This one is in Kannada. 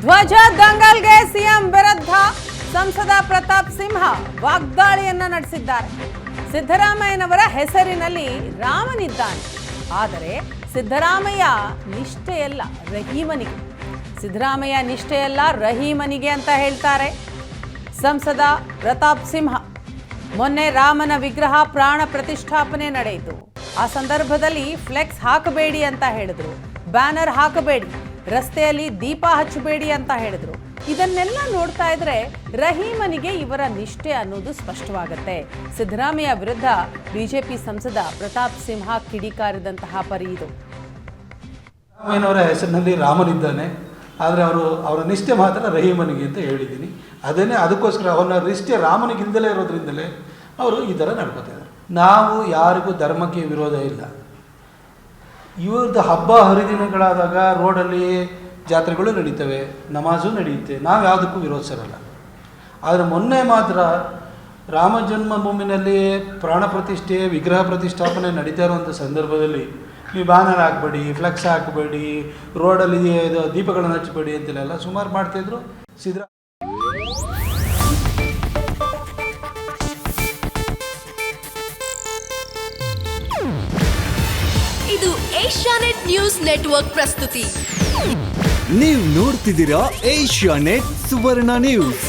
ಧ್ವಜ ದಂಗಲ್ಗೆ ಸಿಎಂ ವಿರುದ್ಧ ಸಂಸದ ಪ್ರತಾಪ್ ಸಿಂಹ ವಾಗ್ದಾಳಿಯನ್ನ ನಡೆಸಿದ್ದಾರೆ. ಸಿದ್ದರಾಮಯ್ಯನವರ ಹೆಸರಿನಲ್ಲಿ ರಾಮನಿದ್ದಾನೆ, ಆದರೆ ಸಿದ್ದರಾಮಯ್ಯ ನಿಷ್ಠೆಯಲ್ಲ ರಹೀಮನಿಗೆ. ಸಿದ್ದರಾಮಯ್ಯ ನಿಷ್ಠೆಯಲ್ಲ ರಹೀಮನಿಗೆ ಅಂತ ಹೇಳ್ತಾರೆ ಸಂಸದ ಪ್ರತಾಪ್ ಸಿಂಹ. ಮೊನ್ನೆ ರಾಮನ ವಿಗ್ರಹ ಪ್ರಾಣ ಪ್ರತಿಷ್ಠಾಪನೆ ನಡೆಯಿತು. ಆ ಸಂದರ್ಭದಲ್ಲಿ ಫ್ಲೆಕ್ಸ್ ಹಾಕಬೇಡಿ ಅಂತ ಹೇಳಿದ್ರು, ಬ್ಯಾನರ್ ಹಾಕಬೇಡಿ, ರಸ್ತೆಯಲ್ಲಿ ದೀಪ ಹಚ್ಚಬೇಡಿ ಅಂತ ಹೇಳಿದ್ರು. ಇದನ್ನೆಲ್ಲ ನೋಡ್ತಾ ಇದ್ರೆ ರಹೀಮನಿಗೆ ಇವರ ನಿಷ್ಠೆ ಅನ್ನೋದು ಸ್ಪಷ್ಟವಾಗುತ್ತೆ. ಸಿದ್ದರಾಮಯ್ಯ ವಿರುದ್ಧ ಬಿಜೆಪಿ ಸಂಸದ ಪ್ರತಾಪ್ ಸಿಂಹ ಕಿಡಿಕಾರಿದಂತಹ ಪರಿ ಇದು. ಸಿದ್ದರಾಮಯ್ಯನವರ ಹೆಸರಿನಲ್ಲಿ ರಾಮನಿದ್ದಾನೆ, ಆದರೆ ಅವರ ನಿಷ್ಠೆ ಮಾತ್ರ ರಹೀಮನಿಗೆ ಅಂತ ಹೇಳಿದ್ದೀನಿ. ಅದಕ್ಕೋಸ್ಕರ ಅವನ ನಿಷ್ಠೆ ರಾಮನಿಗಿಂದಲೇ ಇರೋದ್ರಿಂದಲೇ ಅವರು ಈ ಥರ ನಡ್ಕೋತಿದ್ದಾರೆ. ನಾವು ಯಾರಿಗೂ ಧರ್ಮಕ್ಕೆ ವಿರೋಧ ಇಲ್ಲ. ಇವ್ರದ್ದು ಹಬ್ಬ ಹರಿದಿನಗಳಾದಾಗ ರೋಡಲ್ಲಿ ಜಾತ್ರೆಗಳು ನಡೀತವೆ, ನಮಾಜು ನಡೆಯುತ್ತೆ, ನಾವು ಯಾವುದಕ್ಕೂ ವಿರೋಧಿಸರಲ್ಲ. ಆದರೆ ಮೊನ್ನೆ ಮಾತ್ರ ರಾಮ ಜನ್ಮಭೂಮಿನಲ್ಲಿ ಪ್ರಾಣ ಪ್ರತಿಷ್ಠೆ ವಿಗ್ರಹ ಪ್ರತಿಷ್ಠಾಪನೆ ನಡೀತಾ ಇರುವಂಥ ಸಂದರ್ಭದಲ್ಲಿ ನೀವು ಬ್ಯಾನರ್ ಹಾಕಬೇಡಿ, ಫ್ಲೆಕ್ಸ್ ಹಾಕಬೇಡಿ, ರೋಡಲ್ಲಿ ದೀಪಗಳನ್ನು ಹಚ್ಚಬೇಡಿ ಅಂತೆಲ್ಲ ಸುಮಾರು ಮಾಡ್ತಾಯಿದ್ರು. ಇದು ಏಷ್ಯಾನೆಟ್ ನ್ಯೂಸ್ ನೆಟ್ವರ್ಕ್ ಪ್ರಸ್ತುತಿ. ನೀವು ನೋಡ್ತಿದ್ದೀರಾ ಏಷ್ಯಾನೆಟ್ ಸುವರ್ಣ ನ್ಯೂಸ್.